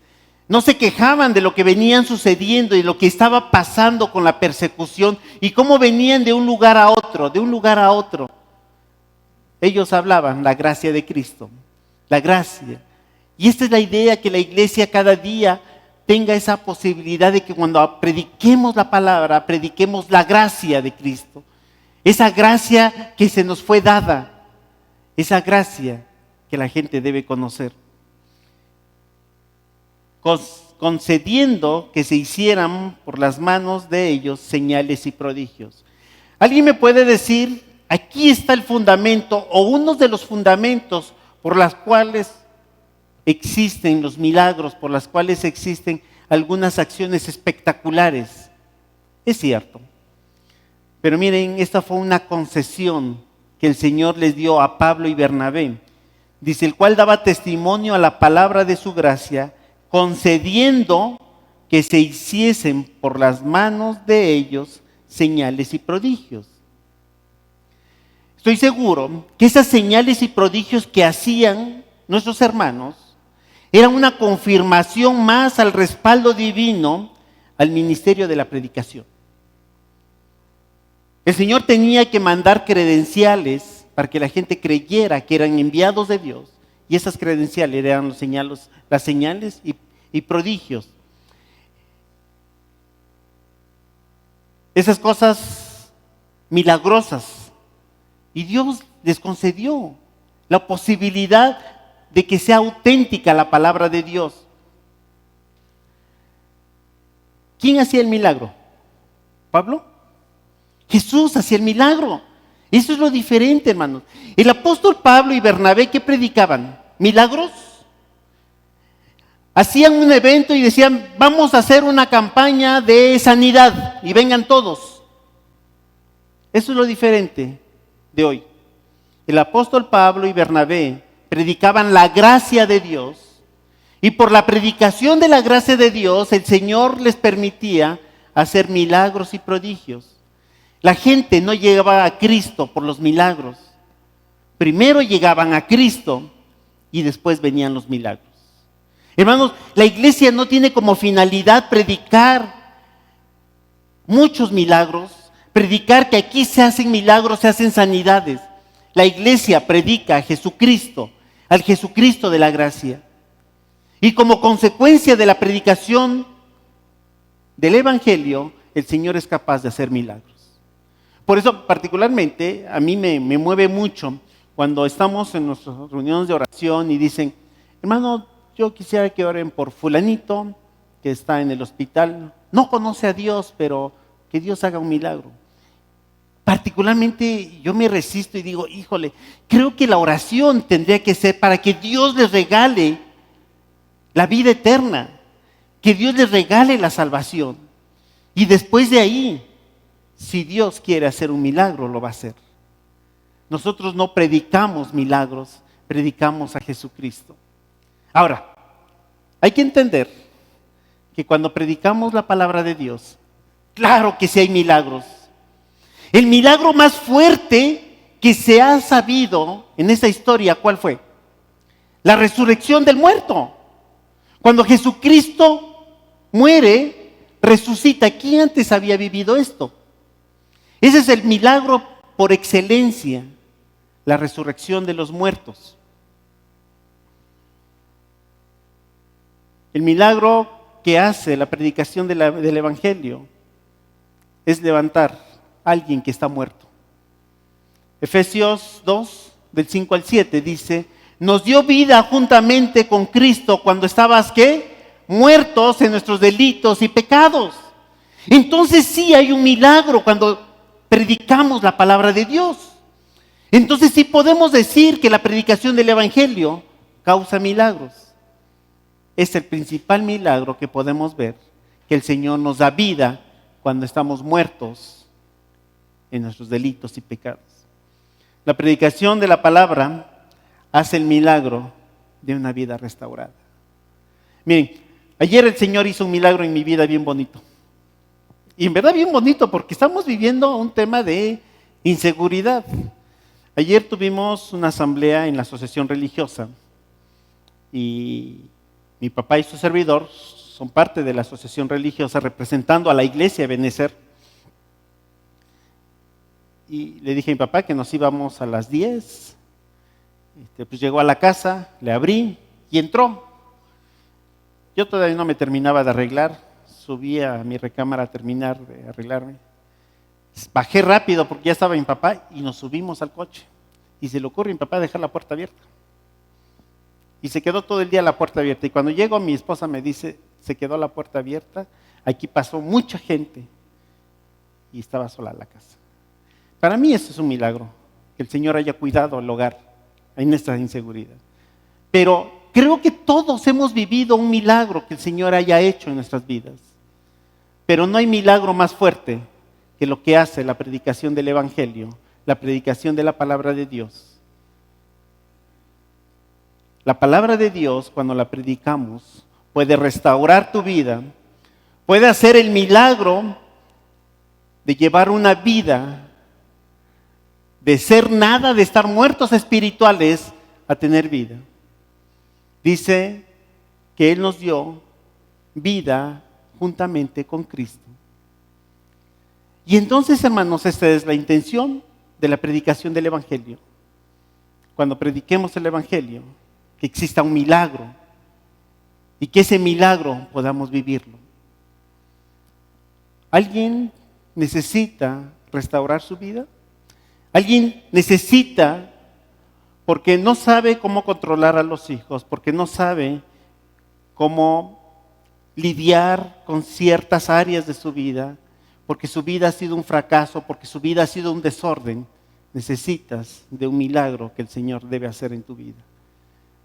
no se quejaban de lo que venían sucediendo y lo que estaba pasando con la persecución y cómo venían de un lugar a otro, de un lugar a otro. Ellos hablaban la gracia de Cristo, la gracia. Y esta es la idea, que la iglesia cada día tenga esa posibilidad de que cuando prediquemos la palabra, prediquemos la gracia de Cristo. Esa gracia que se nos fue dada, esa gracia que la gente debe conocer. Concediendo que se hicieran por las manos de ellos señales y prodigios. ¿Alguien me puede decir, aquí está el fundamento o uno de los fundamentos por las cuales existen los milagros, por las cuales existen algunas acciones espectaculares? Es cierto. Pero miren, esta fue una concesión que el Señor les dio a Pablo y Bernabé. Dice, el cual daba testimonio a la palabra de su gracia, concediendo que se hiciesen por las manos de ellos señales y prodigios. Estoy seguro que esas señales y prodigios que hacían nuestros hermanos eran una confirmación más al respaldo divino al ministerio de la predicación. El Señor tenía que mandar credenciales para que la gente creyera que eran enviados de Dios, y esas credenciales eran las señales y prodigios. Esas cosas milagrosas. Y Dios les concedió la posibilidad de que sea auténtica la palabra de Dios. ¿Quién hacía el milagro? ¿Pablo? Jesús hacía el milagro. Eso es lo diferente, hermanos. El apóstol Pablo y Bernabé, ¿qué predicaban? ¿Milagros? Hacían un evento y decían, vamos a hacer una campaña de sanidad y vengan todos. Eso es lo diferente de hoy. El apóstol Pablo y Bernabé predicaban la gracia de Dios, y por la predicación de la gracia de Dios el Señor les permitía hacer milagros y prodigios. La gente no llegaba a Cristo por los milagros. Primero llegaban a Cristo y después venían los milagros. Hermanos, la iglesia no tiene como finalidad predicar muchos milagros, predicar que aquí se hacen milagros, se hacen sanidades. La iglesia predica a Jesucristo, al Jesucristo de la gracia. Y como consecuencia de la predicación del Evangelio, el Señor es capaz de hacer milagros. Por eso, particularmente, a mí me mueve mucho cuando estamos en nuestras reuniones de oración y dicen, hermano, yo quisiera que oren por fulanito que está en el hospital. No conoce a Dios, pero que Dios haga un milagro. Particularmente yo me resisto y digo, híjole, creo que la oración tendría que ser para que Dios les regale la vida eterna, que Dios les regale la salvación. Y después de ahí, si Dios quiere hacer un milagro, lo va a hacer. Nosotros no predicamos milagros, predicamos a Jesucristo. Ahora, hay que entender que cuando predicamos la palabra de Dios, claro que sí hay milagros. El milagro más fuerte que se ha sabido en esa historia, ¿cuál fue? La resurrección del muerto. Cuando Jesucristo muere, resucita. ¿Quién antes había vivido esto? Ese es el milagro por excelencia, la resurrección de los muertos. El milagro que hace la predicación del Evangelio es levantar a alguien que está muerto. Efesios 2, del 5 al 7 dice, nos dio vida juntamente con Cristo cuando estabas, ¿qué? Muertos en nuestros delitos y pecados. Entonces sí hay un milagro cuando predicamos la palabra de Dios. Entonces sí podemos decir que la predicación del Evangelio causa milagros. Es el principal milagro que podemos ver, que el Señor nos da vida cuando estamos muertos en nuestros delitos y pecados. La predicación de la palabra hace el milagro de una vida restaurada. Miren, ayer el Señor hizo un milagro en mi vida bien bonito. Y en verdad bien bonito porque estamos viviendo un tema de inseguridad. Ayer tuvimos una asamblea en la asociación religiosa y mi papá y su servidor son parte de la asociación religiosa representando a la iglesia Ebenezer. Y le dije a mi papá que nos íbamos a las 10. Pues llegó a la casa, le abrí y entró. Yo todavía no me terminaba de arreglar, subí a mi recámara a terminar de arreglarme. Bajé rápido porque ya estaba mi papá y nos subimos al coche. Y se le ocurre a mi papá dejar la puerta abierta. Y se quedó todo el día la puerta abierta. Y cuando llego, mi esposa me dice, se quedó la puerta abierta, aquí pasó mucha gente y estaba sola la casa. Para mí eso es un milagro, que el Señor haya cuidado el hogar en esta inseguridad. Pero creo que todos hemos vivido un milagro que el Señor haya hecho en nuestras vidas. Pero no hay milagro más fuerte que lo que hace la predicación del Evangelio la predicación de la palabra de Dios. La palabra de Dios, cuando la predicamos, puede restaurar tu vida, puede hacer el milagro de llevar una vida, de ser nada, de estar muertos espirituales, a tener vida. Dice que Él nos dio vida juntamente con Cristo. Y entonces, hermanos, esta es la intención de la predicación del Evangelio. Cuando prediquemos el Evangelio, que exista un milagro y que ese milagro podamos vivirlo. ¿Alguien necesita restaurar su vida? ¿Alguien necesita, porque no sabe cómo controlar a los hijos, porque no sabe cómo lidiar con ciertas áreas de su vida, porque su vida ha sido un fracaso, porque su vida ha sido un desorden? Necesitas de un milagro que el Señor debe hacer en tu vida.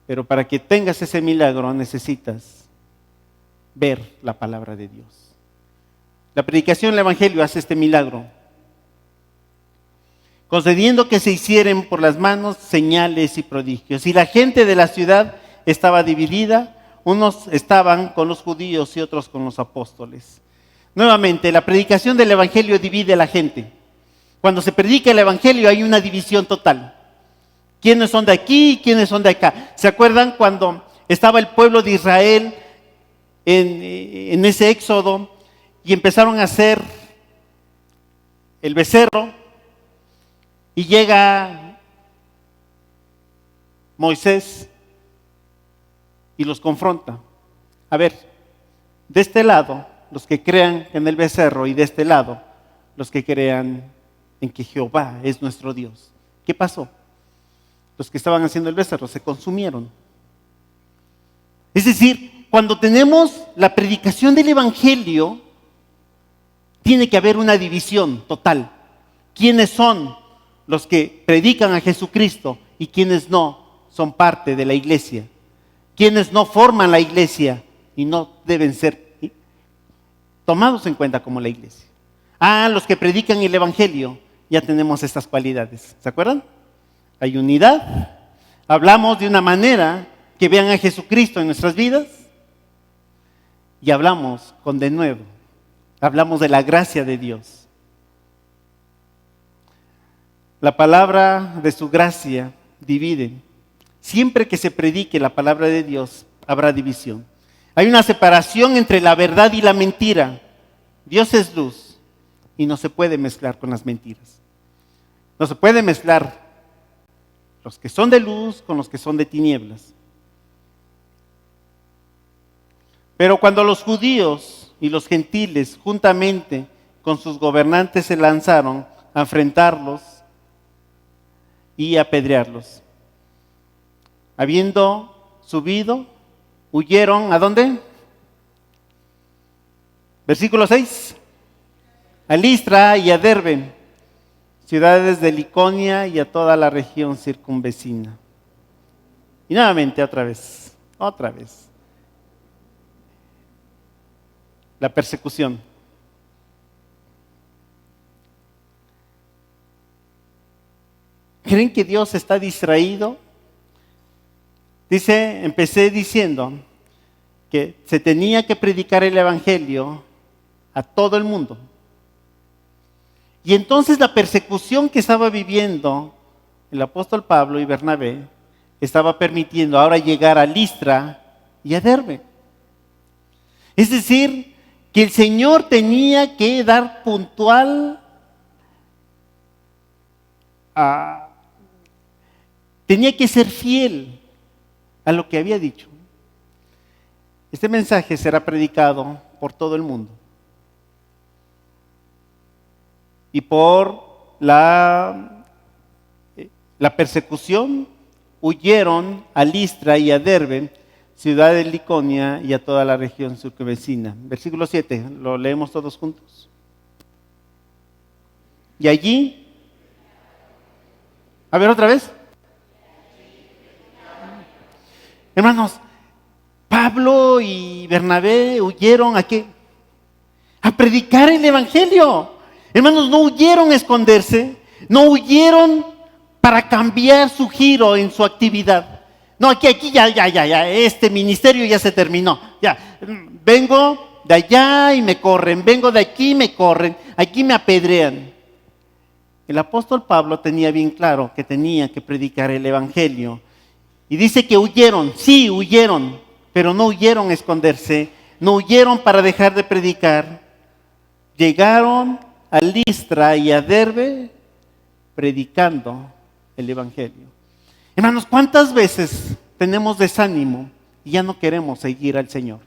Pero para que tengas ese milagro necesitas ver la palabra de Dios. La predicación del Evangelio hace este milagro, concediendo que se hicieran por las manos señales y prodigios. Y la gente de la ciudad estaba dividida, unos estaban con los judíos y otros con los apóstoles. Nuevamente, la predicación del Evangelio divide a la gente. Cuando se predica el Evangelio hay una división total. ¿Quiénes son de aquí y quiénes son de acá? ¿Se acuerdan cuando estaba el pueblo de Israel en ese éxodo y empezaron a hacer el becerro? Y llega Moisés y los confronta. A ver, de este lado, los que crean en el becerro, y de este lado, los que crean en que Jehová es nuestro Dios. ¿Qué pasó? Los que estaban haciendo el becerro se consumieron. Es decir, cuando tenemos la predicación del Evangelio, tiene que haber una división total. ¿Quiénes son los que predican a Jesucristo y quienes no son parte de la iglesia? Quienes no forman la iglesia y no deben ser tomados en cuenta como la iglesia. Los que predican el Evangelio, ya tenemos estas cualidades. ¿Se acuerdan? Hay unidad, hablamos de una manera que vean a Jesucristo en nuestras vidas y hablamos con denuedo, hablamos de la gracia de Dios. La palabra de su gracia divide. Siempre que se predique la palabra de Dios, habrá división. Hay una separación entre la verdad y la mentira. Dios es luz y no se puede mezclar con las mentiras. No se puede mezclar los que son de luz con los que son de tinieblas. Pero cuando los judíos y los gentiles juntamente con sus gobernantes se lanzaron a enfrentarlos y a apedrearlos, habiendo subido, huyeron, ¿a dónde? Versículo 6. A Listra y a Derbe, ciudades de Liconia y a toda la región circunvecina. Y nuevamente otra vez. La persecución. ¿Creen que Dios está distraído? Empecé diciendo que se tenía que predicar el Evangelio a todo el mundo. Y entonces la persecución que estaba viviendo el apóstol Pablo y Bernabé estaba permitiendo ahora llegar a Listra y a Derbe. Es decir, que el Señor tenía que dar tenía que ser fiel a lo que había dicho. Este mensaje será predicado por todo el mundo. Y por la persecución huyeron a Listra y a Derbe, ciudad de Liconia y a toda la región circunvecina. Versículo 7, lo leemos todos juntos. Y allí, a ver otra vez. Hermanos, Pablo y Bernabé huyeron ¿a qué? A predicar el Evangelio. Hermanos, no huyeron a esconderse, No huyeron para cambiar su giro en su actividad. No, aquí ya, este ministerio ya se terminó. Ya, vengo de allá y me corren, vengo de aquí y me corren, aquí me apedrean. El apóstol Pablo tenía bien claro que tenía que predicar el evangelio. Y dice que huyeron, sí, huyeron, pero no huyeron a esconderse, no huyeron para dejar de predicar. Llegaron a Listra y a Derbe predicando el evangelio. Hermanos, ¿cuántas veces tenemos desánimo y ya no queremos seguir al Señor?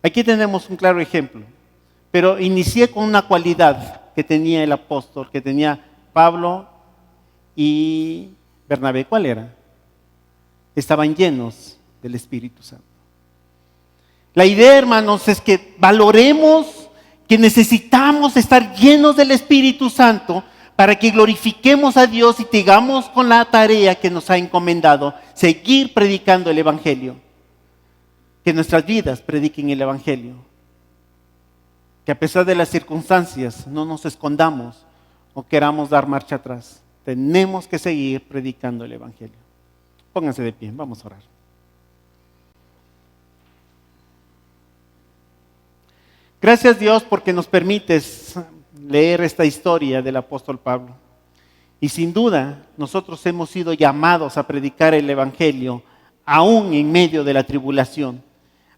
Aquí tenemos un claro ejemplo, pero inicié con una cualidad que tenía el apóstol, que tenía Pablo y Bernabé. ¿Cuál era? Estaban llenos del Espíritu Santo. La idea, hermanos, es que valoremos que necesitamos estar llenos del Espíritu Santo para que glorifiquemos a Dios y sigamos con la tarea que nos ha encomendado, seguir predicando el Evangelio. Que nuestras vidas prediquen el Evangelio. Que a pesar de las circunstancias no nos escondamos o queramos dar marcha atrás. Tenemos que seguir predicando el Evangelio. Pónganse de pie, vamos a orar. Gracias, Dios, porque nos permites leer esta historia del apóstol Pablo. Y sin duda, nosotros hemos sido llamados a predicar el Evangelio aún en medio de la tribulación,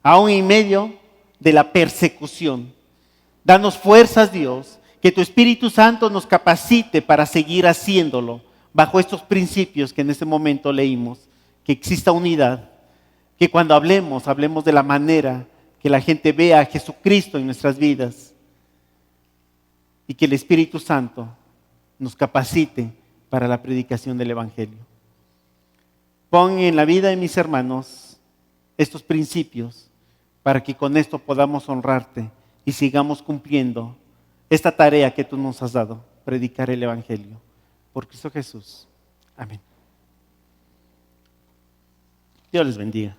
aún en medio de la persecución. Danos fuerzas, Dios, que tu Espíritu Santo nos capacite para seguir haciéndolo bajo estos principios que en este momento leímos, que exista unidad, que cuando hablemos de la manera que la gente vea a Jesucristo en nuestras vidas y que el Espíritu Santo nos capacite para la predicación del Evangelio. Pon en la vida de mis hermanos estos principios para que con esto podamos honrarte y sigamos cumpliendo esta tarea que tú nos has dado, predicar el Evangelio. Por Cristo Jesús. Amén. Dios les bendiga.